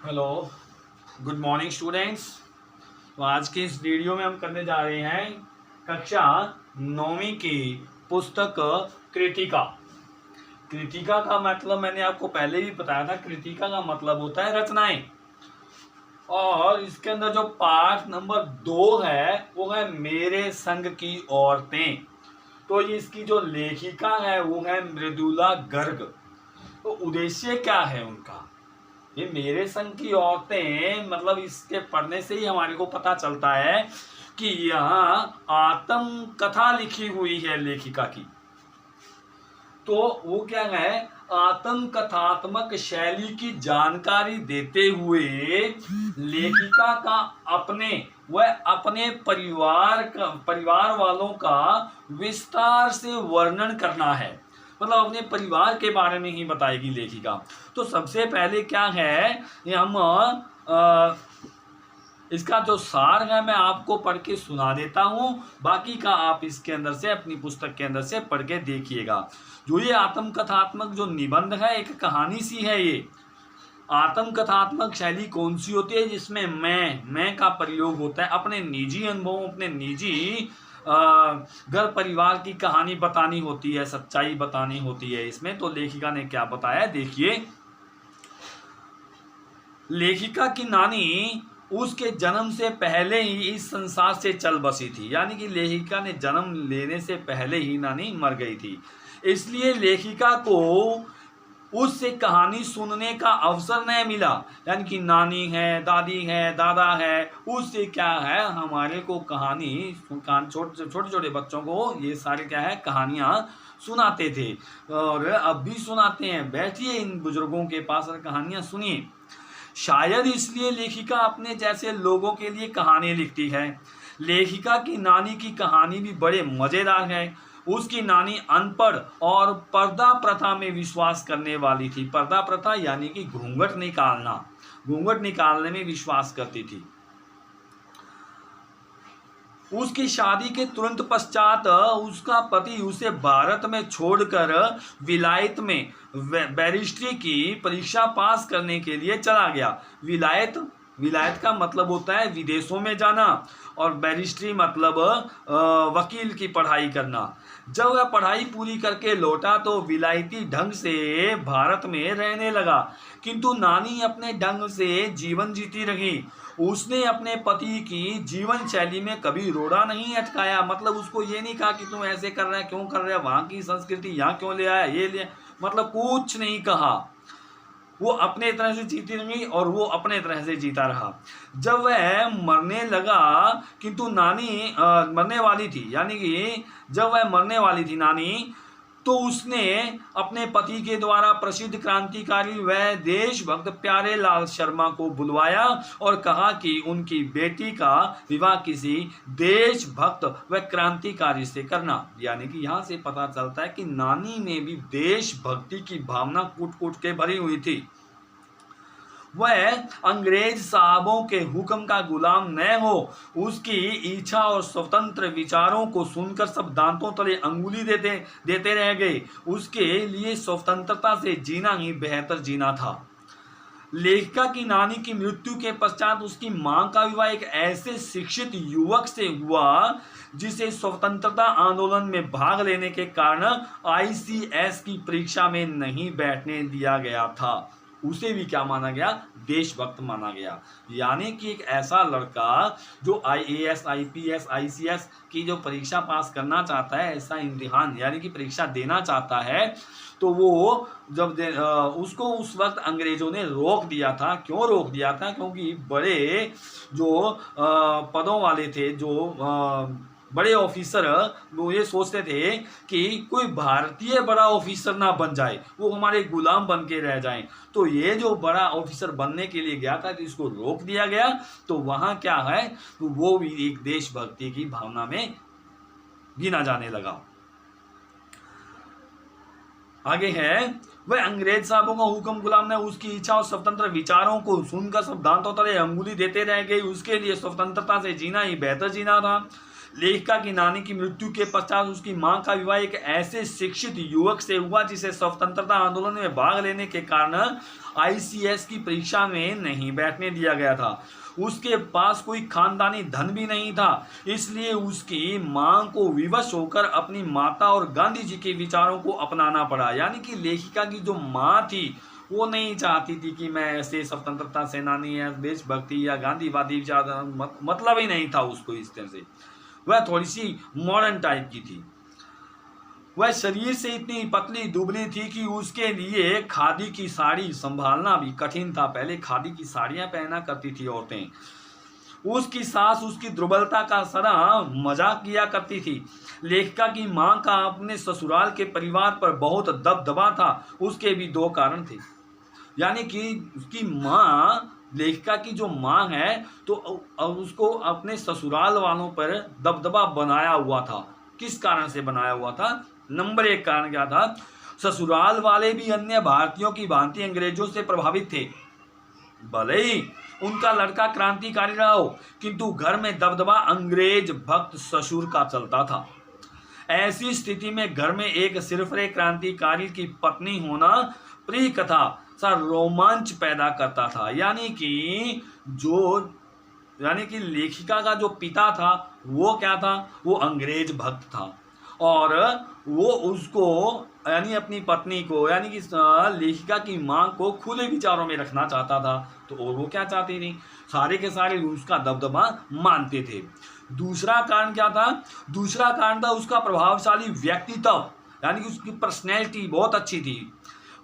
Hello, good morning students. तो आज के इस वीडियो में हम करने जा रहे हैं कक्षा 9वीं की पुस्तक कृतिका। कृतिका का मतलब मैंने आपको पहले भी बताया था। कृतिका का मतलब होता है रचनाएं, और इसके अंदर जो पाठ नंबर 2 है वो है मेरे संग की औरतें। तो इसकी जो लेखिका है वो है मृदुला गर्ग। तो उद्देश्य क्या है उनका? ये मेरे संग की औरतें, मतलब इसके पढ़ने से ही हमारे को पता चलता है कि यहाँ आत्म कथा लिखी हुई है लेखिका की। तो वो क्या है, आत्म कथात्मक शैली की जानकारी देते हुए लेखिका का अपने परिवार वालों का विस्तार से वर्णन करना है। मतलब अपने परिवार के बारे में ही बताएगी लेखिका। तो सबसे पहले क्या है, ये हम इसका जो सार है मैं आपको पढ़ के सुना देता हूं, बाकी का आप इसके अंदर से अपनी पुस्तक के अंदर से पढ़ के देखिएगा। जो ये आत्मकथात्मक जो निबंध है, एक कहानी सी है। ये आत्मकथात्मक शैली कौन सी होती है? जिसमें मैं का प्रयोग होता है। अपने निजी अनुभवों, अपने निजी घर परिवार की कहानी बतानी होती है, सच्चाई बतानी होती है इसमें। तो लेखिका ने क्या बताया, देखिए। लेखिका की नानी उसके जन्म से पहले ही इस संसार से चल बसी थी। यानी कि लेखिका ने जन्म लेने से पहले ही नानी मर गई थी। इसलिए लेखिका को उससे कहानी सुनने का अवसर नहीं मिला। यानी कि नानी है, दादी है, दादा है, उससे क्या है, हमारे को कहानी छोटे छोटे बच्चों को ये सारे क्या है, कहानियां सुनाते थे और अब भी सुनाते हैं। बैठिए इन बुजुर्गों के पास और कहानियां सुनिए। शायद इसलिए लेखिका अपने जैसे लोगों के लिए कहानी लिखती है। लेखिका की नानी की कहानी भी बड़े मजेदार है। उसकी नानी अनपढ़ और पर्दा प्रथा में विश्वास करने वाली थी। पर्दा प्रथा यानी कि घूंघट निकालने में विश्वास करती थी। उसकी शादी के तुरंत पश्चात उसका पति उसे भारत में छोड़कर विलायत में बैरिस्ट्री की परीक्षा पास करने के लिए चला गया। विलायत का मतलब होता है विदेशों में जाना, और बैरिस्ट्री मतलब वकील की पढ़ाई करना। जब वह पढ़ाई पूरी करके लौटा तो विलायती ढंग से भारत में रहने लगा, किंतु नानी अपने ढंग से जीवन जीती रही। उसने अपने पति की जीवन शैली में कभी रोड़ा नहीं अटकाया। मतलब उसको ये नहीं कहा कि तुम ऐसे कर रहा है, क्यों कर रहा है, वहां की संस्कृति यहाँ क्यों ले आया, ये ले, मतलब कुछ नहीं कहा। वो अपने तरह से जीती रही और वो अपने तरह से जीता रहा। जब वह मरने लगा, किंतु नानी मरने वाली थी, यानी कि जब वह मरने वाली थी नानी, तो उसने अपने पति के द्वारा प्रसिद्ध क्रांतिकारी व देशभक्त प्यारे लाल शर्मा को बुलवाया और कहा कि उनकी बेटी का विवाह किसी देशभक्त व क्रांतिकारी से करना। यानी कि यहाँ से पता चलता है कि नानी में भी देशभक्ति की भावना कूट के भरी हुई थी। वह अंग्रेज साहबों के हुक्म का गुलाम न हो, उसकी इच्छा और स्वतंत्र विचारों को सुनकर सब दांतों तले अंगुली देते रह गए। उसके लिए स्वतंत्रता से जीना ही बेहतर जीना था। लेखिका की नानी की मृत्यु के पश्चात उसकी मां का विवाह एक ऐसे शिक्षित युवक से हुआ जिसे स्वतंत्रता आंदोलन में भाग लेने के कारण ICS की परीक्षा में नहीं बैठने दिया गया था। उसे भी क्या माना गया, देशभक्त माना गया। यानी कि एक ऐसा लड़का जो IAS, IPS, ICS की जो परीक्षा पास करना चाहता है, ऐसा इम्तिहान यानी कि परीक्षा देना चाहता है, तो वो जब उसको उस वक्त अंग्रेजों ने रोक दिया था। क्यों रोक दिया था? क्योंकि बड़े जो पदों वाले थे, जो बड़े ऑफिसर, वो ये सोचते थे कि कोई भारतीय बड़ा ऑफिसर ना बन जाए, वो हमारे गुलाम बन के रह जाएं। तो ये जो बड़ा ऑफिसर बनने के लिए गया था, तो इसको रोक दिया गया। तो वहां क्या है, तो वो भी एक देशभक्ति की भावना में गिना जाने लगा। आगे है, वह अंग्रेज साहबों का हुक्म गुलाम ने उसकी इच्छा और स्वतंत्र विचारों को सुनकर सब दांतों तले अंगुली देते रह गए। उसके लिए स्वतंत्रता से जीना ही बेहतर जीना था। लेखिका की नानी की मृत्यु के पश्चात उसकी मां का विवाह एक ऐसे शिक्षित युवक से हुआ जिसे स्वतंत्रता आंदोलन में भाग लेने के कारण ICS की परीक्षा में नहीं बैठने दिया गया था। उसके पास कोई खानदानी धन भी नहीं था, इसलिए उसकी मां को विवश होकर अपनी माता और गांधी जी के विचारों को अपनाना पड़ा। यानी कि लेखिका की जो मां थी वो नहीं चाहती थी कि मैं ऐसे स्वतंत्रता सेनानी या देशभक्ति या गांधीवादी विचार, मतलब ही नहीं था उसको इस तरह से। वह थोड़ी सी मॉडर्न टाइप की थी। वह शरीर से इतनी पतली दुबली थी कि उसके लिए खादी की साड़ी संभालना भी कठिन था। पहले खादी की साड़ियां पहना करती थी औरतें। उसकी सास उसकी दुर्बलता का सदा मजाक किया करती थी। लेखिका की मां का अपने ससुराल के परिवार पर बहुत दबदबा था। उसके भी दो कारण थे, यानी कि उसकी मां, लेखिका की जो मां है, तो उसको अपने ससुराल वालों पर दबदबा बनाया हुआ था। किस कारण से बनाया हुआ था? नंबर 1 कारण क्या था? ससुराल वाले भी अन्य भारतीयों की भांति अंग्रेजों से प्रभावित थे। भले ही उनका लड़का क्रांतिकारी रहा हो, किंतु घर में दबदबा अंग्रेज भक्त ससुर का चलता था। ऐसी स्थिति में घर में एक सिरफरे क्रांतिकारी की पत्नी होना प्रिय कथा सा रोमांच पैदा करता था। यानी कि लेखिका का जो पिता था वो क्या था? वो अंग्रेज भक्त था, और वो उसको, यानी अपनी पत्नी को, यानी कि लेखिका की मां को खुले विचारों में रखना चाहता था। तो और वो क्या चाहती थी? सारे के सारे उसका दबदबा मानते थे। दूसरा कारण क्या था? दूसरा कारण था उसका प्रभावशाली व्यक्तित्व, यानी कि उसकी पर्सनैलिटी बहुत अच्छी थी।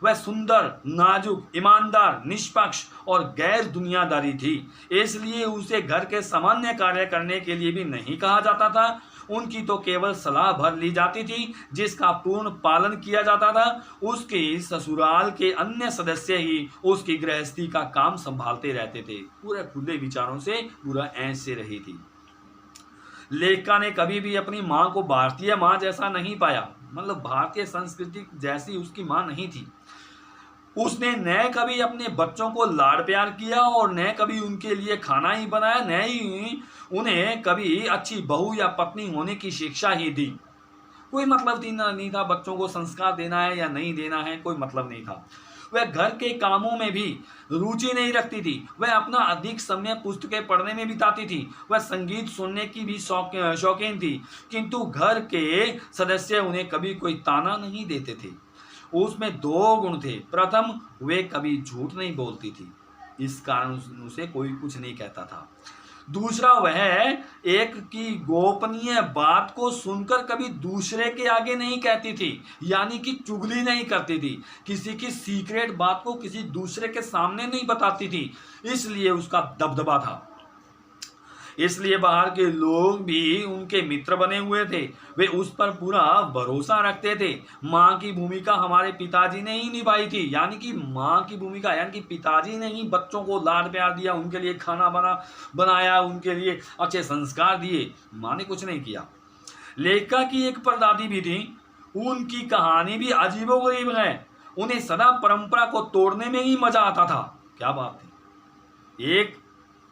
वह सुंदर, नाजुक, ईमानदार, निष्पक्ष और गैर दुनियादारी थी। इसलिए उसे घर के सामान्य कार्य करने के लिए भी नहीं कहा जाता था। उनकी तो केवल सलाह भर ली जाती थी, जिसका पूर्ण पालन किया जाता था। उसके ससुराल के अन्य सदस्य ही उसकी गृहस्थी का काम संभालते रहते थे। पूरे खुले विचारों से, पूरा ऐश से रही थी। लेखिका ने कभी भी अपनी मां को भारतीय मां जैसा नहीं पाया, मतलब भारतीय संस्कृति जैसी उसकी मां नहीं थी। उसने न कभी अपने बच्चों को लाड़ प्यार किया और न कभी उनके लिए खाना ही बनाया, न ही उन्हें कभी अच्छी बहू या पत्नी होने की शिक्षा ही दी। कोई मतलब नहीं था बच्चों को संस्कार देना है या नहीं देना है, कोई मतलब नहीं था। वह घर के कामों में भी रुचि नहीं रखती थी। वह अपना अधिक समय पुस्तकें पढ़ने में बिताती थी। वह संगीत सुनने की भी शौकीन थी, किंतु घर के सदस्य उन्हें कभी कोई ताना नहीं देते थे। उसमें 2 गुण थे। प्रथम, वे कभी झूठ नहीं बोलती थी, इस कारण उसे कोई कुछ नहीं कहता था। दूसरा, वह एक की गोपनीय बात को सुनकर कभी दूसरे के आगे नहीं कहती थी, यानी कि चुगली नहीं करती थी। किसी की सीक्रेट बात को किसी दूसरे के सामने नहीं बताती थी, इसलिए उसका दबदबा था। इसलिए बाहर के लोग भी उनके मित्र बने हुए थे। वे उस पर पूरा भरोसा रखते थे। माँ की भूमिका हमारे पिताजी ने ही निभाई थी, यानी कि माँ की भूमिका, यानी कि पिताजी ने ही बच्चों को लाड प्यार दिया, उनके लिए खाना बनाया, उनके लिए अच्छे संस्कार दिए। माँ ने कुछ नहीं किया। लेखिका की एक परदादी भी थी। उनकी कहानी भी अजीबोगरीब है। उन्हें सदा परंपरा को तोड़ने में ही मजा आता था। क्या बात थी! एक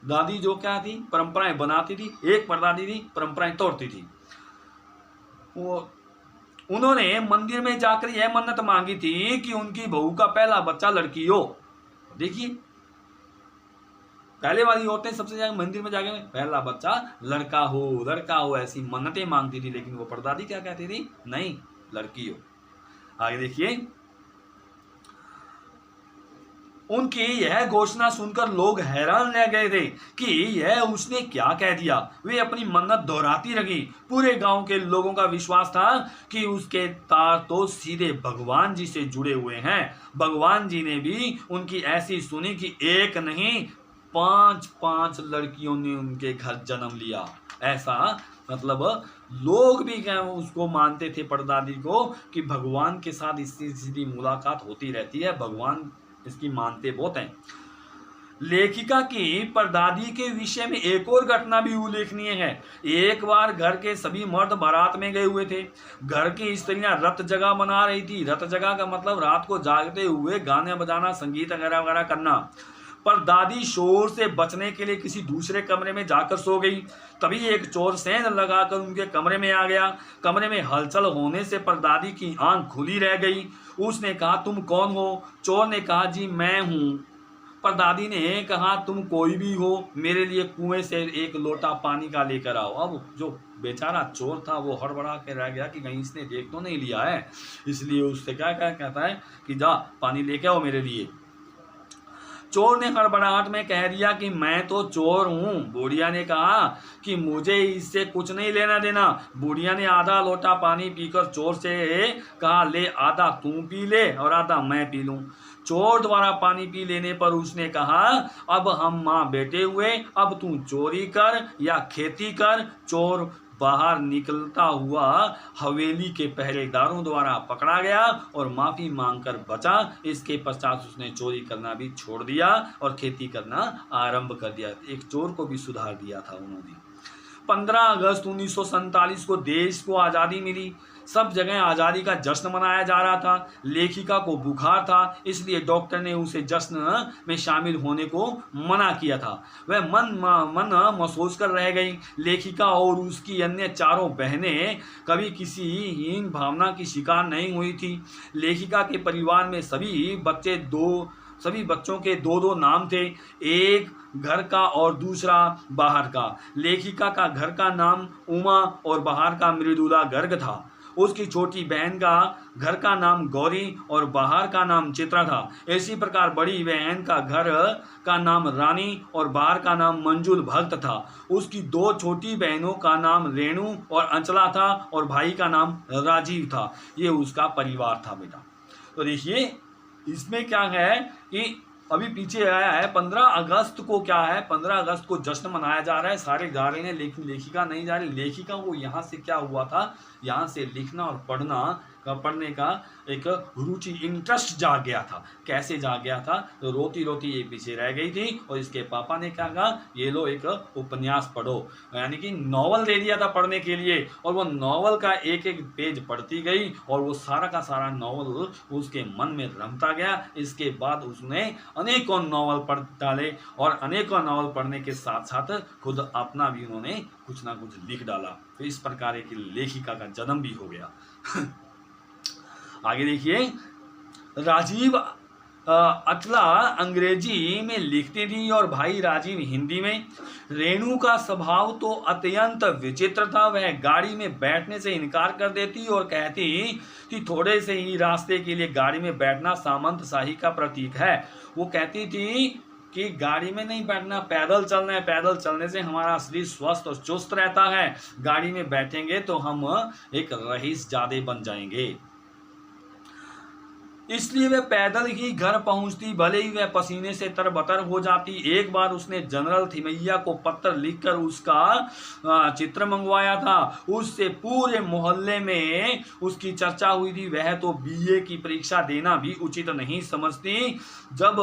दादी जो क्या थी, परंपराएं बनाती थी, एक परदादी थी, परंपराएं तोड़ती थी। उन्होंने मंदिर में जाकर यह मन्नत मांगी थी कि उनकी बहू का पहला बच्चा लड़की हो। देखिए, पहले वाली औरतें सबसे ज्यादा मंदिर में जाकर पहला बच्चा लड़का हो, ऐसी मन्नतें मांगती थी। लेकिन वो परदादी क्या कहती थी? नहीं, लड़की हो। आगे देखिए, उनकी यह घोषणा सुनकर लोग हैरान रह गए थे कि यह उसने क्या कह दिया। वे अपनी मन्नत दोहराती रही। पूरे गांव के लोगों का विश्वास था कि उसके तार तो सीधे भगवान जी से जुड़े हुए हैं। भगवान जी ने भी उनकी ऐसी सुनी कि एक नहीं 5 लड़कियों ने उनके घर जन्म लिया। ऐसा मतलब लोग भी उसको मानते थे, परदादी को, कि भगवान के साथ इसकी सीधी मुलाकात होती रहती है। भगवान इसकी मानते बहुत हैं। लेखिका की परदादी के विषय में एक और घटना भी उल्लेखनीय है। एक बार घर के सभी मर्द बारात में गए हुए थे। घर की स्त्रियां रत जगह मना रही थी। रत जगह का मतलब रात को जागते हुए गाने बजाना, संगीत वगैरह वगैरह करना। पर दादी शोर से बचने के लिए किसी दूसरे कमरे में जाकर सो गई। तभी एक चोर सेंध लगाकर उनके कमरे में आ गया। कमरे में हलचल होने से परदादी की आंख खुली रह गई। उसने कहा, तुम कौन हो? चोर ने कहा, जी मैं हूँ। परदादी ने कहा, तुम कोई भी हो, मेरे लिए कुएं से एक लोटा पानी का लेकर आओ। अब जो बेचारा चोर था वो हड़बड़ा के रह गया कि कहीं इसने देख तो नहीं लिया है, इसलिए उससे क्या क्या कहता है कि जा पानी लेके आओ मेरे लिए। चोर ने हड़बड़ाहट में कह दिया कि मैं तो चोर हूँ। बुढ़िया ने कहा कि मुझे इससे कुछ नहीं लेना देना। बुढ़िया ने आधा लोटा पानी पीकर चोर से कहा, ले आधा तू पी ले और आधा मैं पी लूँ। चोर द्वारा पानी पी लेने पर उसने कहा, अब हम माँ बेटे हुए, अब तू चोरी कर या खेती कर। चोर बाहर निकलता हुआ हवेली के पहरेदारों द्वारा पकड़ा गया और माफी मांगकर बचा। इसके पश्चात उसने चोरी करना भी छोड़ दिया और खेती करना आरंभ कर दिया। एक चोर को भी सुधार दिया था उन्होंने। 15 अगस्त 1947 को देश को आज़ादी मिली। सब जगह आज़ादी का जश्न मनाया जा रहा था। लेखिका को बुखार था, इसलिए डॉक्टर ने उसे जश्न में शामिल होने को मना किया था। वह मन महसूस कर रह गई। लेखिका और उसकी अन्य चारों बहनें कभी किसी हीन भावना की शिकार नहीं हुई थी। लेखिका के परिवार में सभी बच्चों के दो नाम थे, एक घर का और दूसरा बाहर का। लेखिका का घर का नाम उमा और बाहर का मृदुला गर्ग था। उसकी छोटी बहन का घर का नाम गौरी और बाहर का नाम चित्रा था। इसी प्रकार बड़ी बहन का घर का नाम रानी और बाहर का नाम मंजुल भक्त था। उसकी 2 छोटी बहनों का नाम रेणु और अंचला था और भाई का नाम राजीव था। ये उसका परिवार था बेटा। तो देखिए इसमें क्या है कि अभी पीछे आया है 15 अगस्त को, क्या है 15 अगस्त को जश्न मनाया जा रहा है, सारे जा रहे हैं लेकिन लेखिका नहीं जा रही। लेखिका को यहाँ से क्या हुआ था, यहाँ से लिखना और पढ़ने का एक रुचि, इंटरेस्ट जाग गया था। कैसे जाग गया था, तो रोती रोती ये पीछे रह गई थी और इसके पापा ने क्या कहा, ये लो एक उपन्यास पढ़ो, यानी कि नॉवल दे दिया था पढ़ने के लिए। और वो नॉवल का एक एक पेज पढ़ती गई और वो सारा का सारा नॉवल उसके मन में रमता गया। इसके बाद उसने अनेकों नॉवल पढ़ डाले और अनेकों नॉवल पढ़ने के साथ साथ खुद अपना भी उन्होंने कुछ ना कुछ लिख डाला। तो इस प्रकार की लेखिका का जन्म भी हो गया। आगे देखिए, राजीव अचला अंग्रेजी में लिखती थी और भाई राजीव हिंदी में। रेणु का स्वभाव तो अत्यंत विचित्र था। वह गाड़ी में बैठने से इनकार कर देती और कहती कि थोड़े से ही रास्ते के लिए गाड़ी में बैठना सामंतशाही का प्रतीक है। वो कहती थी कि गाड़ी में नहीं बैठना, पैदल चलना है, पैदल चलने से हमारा शरीर स्वस्थ और चुस्त रहता है। गाड़ी में बैठेंगे तो हम एक रईस जादे बन जाएंगे। इसलिए वह पैदल ही घर पहुंचती, भले ही वह पसीने से तरबतर हो जाती। एक बार उसने जनरल थिमैया को पत्र लिखकर उसका चित्र मंगवाया था। उससे पूरे मोहल्ले में उसकी चर्चा हुई थी। वह तो बीए की परीक्षा देना भी उचित नहीं समझती। जब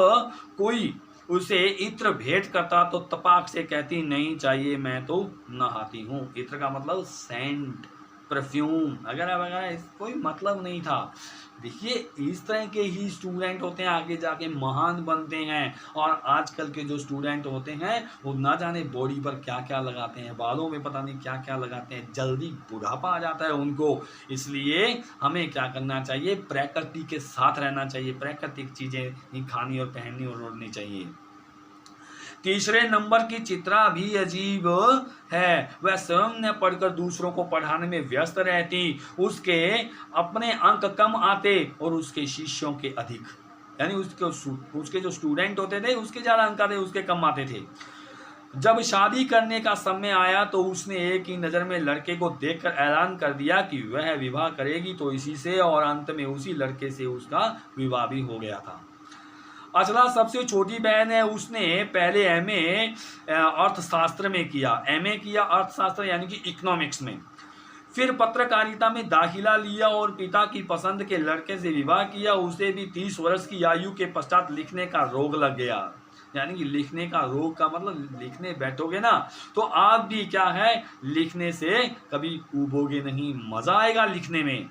कोई उसे इत्र भेंट करता तो तपाक से कहती, नहीं चाहिए, मैं तो नहाती हूँ। इत्र का मतलब सेंट, परफ्यूम वगैरह वगैरह, कोई मतलब नहीं था। देखिए इस तरह के ही स्टूडेंट होते हैं, आगे जाके महान बनते हैं। और आजकल के जो स्टूडेंट होते हैं वो ना जाने बॉडी पर क्या क्या लगाते हैं, बालों में पता नहीं क्या क्या लगाते हैं, जल्दी बुढ़ापा आ जाता है उनको। इसलिए हमें क्या करना चाहिए, प्रकृति के साथ रहना चाहिए, प्राकृतिक चीज़ें खानी और पहननी और ओढ़नी चाहिए। तीसरे नंबर की चित्रा भी अजीब है। वह स्वयं न पढ़कर दूसरों को पढ़ाने में व्यस्त रहती। उसके अपने अंक कम आते और उसके शिष्यों के अधिक, यानी उसके जो स्टूडेंट होते थे उसके ज़्यादा अंक आते, उसके कम आते थे। जब शादी करने का समय आया तो उसने एक ही नज़र में लड़के को देखकर ऐलान कर दिया कि वह विवाह करेगी तो इसी से, और अंत में उसी लड़के से उसका विवाह भी हो गया था। अचला सबसे छोटी बहन है। उसने पहले एमए अर्थशास्त्र में किया, अर्थशास्त्र यानी कि इकोनॉमिक्स में। फिर पत्रकारिता में दाखिला लिया और पिता की पसंद के लड़के से विवाह किया। उसे भी 30 वर्ष की आयु के पश्चात लिखने का रोग लग गया। यानी कि लिखने का रोग का मतलब लिखने बैठोगे ना तो आप भी क्या है, लिखने से कभी उबोगे नहीं, मजा आएगा लिखने में।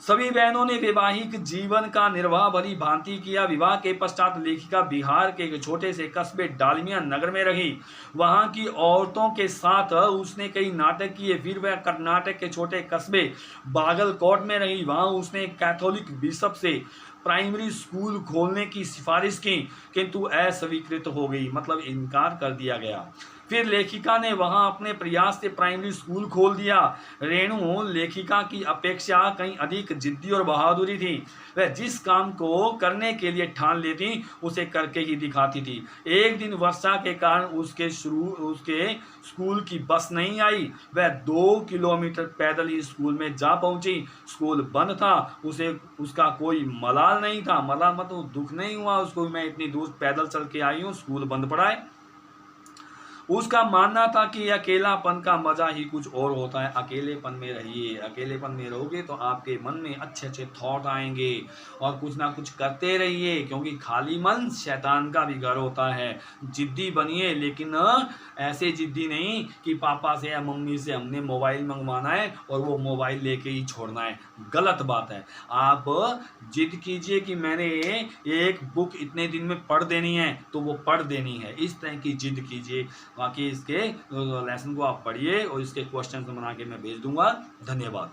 सभी बहनों ने वैवाहिक जीवन का निर्वाह भली भांति किया। विवाह के पश्चात लेखिका बिहार के एक छोटे से कस्बे डालमिया नगर में रही। वहां की औरतों के साथ उसने कई नाटक किए। फिर वह कर्नाटक के छोटे कस्बे बागलकोट में रही। वहां उसने कैथोलिक बिशप से प्राइमरी स्कूल खोलने की सिफारिश की, किंतु अस्वीकृत हो गई, मतलब इनकार कर दिया गया। फिर लेखिका ने वहां अपने प्रयास से प्राइमरी स्कूल खोल दिया। रेणु लेखिका की अपेक्षा कहीं अधिक जिद्दी और बहादुरी थी। वह जिस काम को करने के लिए ठान लेती उसे करके ही दिखाती थी। एक दिन वर्षा के कारण उसके स्कूल की बस नहीं आई। वह 2 किलोमीटर पैदल ही स्कूल में जा पहुंची। स्कूल बंद था। उसे उसका कोई मलाल नहीं था, मलाल मतलब दुख नहीं हुआ उसको, मैं इतनी दूर पैदल चल के आई हूँ, स्कूल बंद पड़ा है। उसका मानना था कि अकेलापन का मजा ही कुछ और होता है। अकेलेपन में रहिए, अकेलेपन में रहोगे तो आपके मन में अच्छे अच्छे थॉट आएंगे और कुछ ना कुछ करते रहिए, क्योंकि खाली मन शैतान का भी घर होता है। जिद्दी बनिए, लेकिन ऐसे जिद्दी नहीं कि पापा से या मम्मी से हमने मोबाइल मंगवाना है और वो मोबाइल लेके ही छोड़ना है, गलत बात है। आप जिद कीजिए कि मैंने एक बुक इतने दिन में पढ़ देनी है, तो वो पढ़ देनी है, इस तरह की जिद कीजिए। बाकी इसके लेसन को आप पढ़िए और इसके क्वेश्चन बना के मैं भेज दूंगा। धन्यवाद।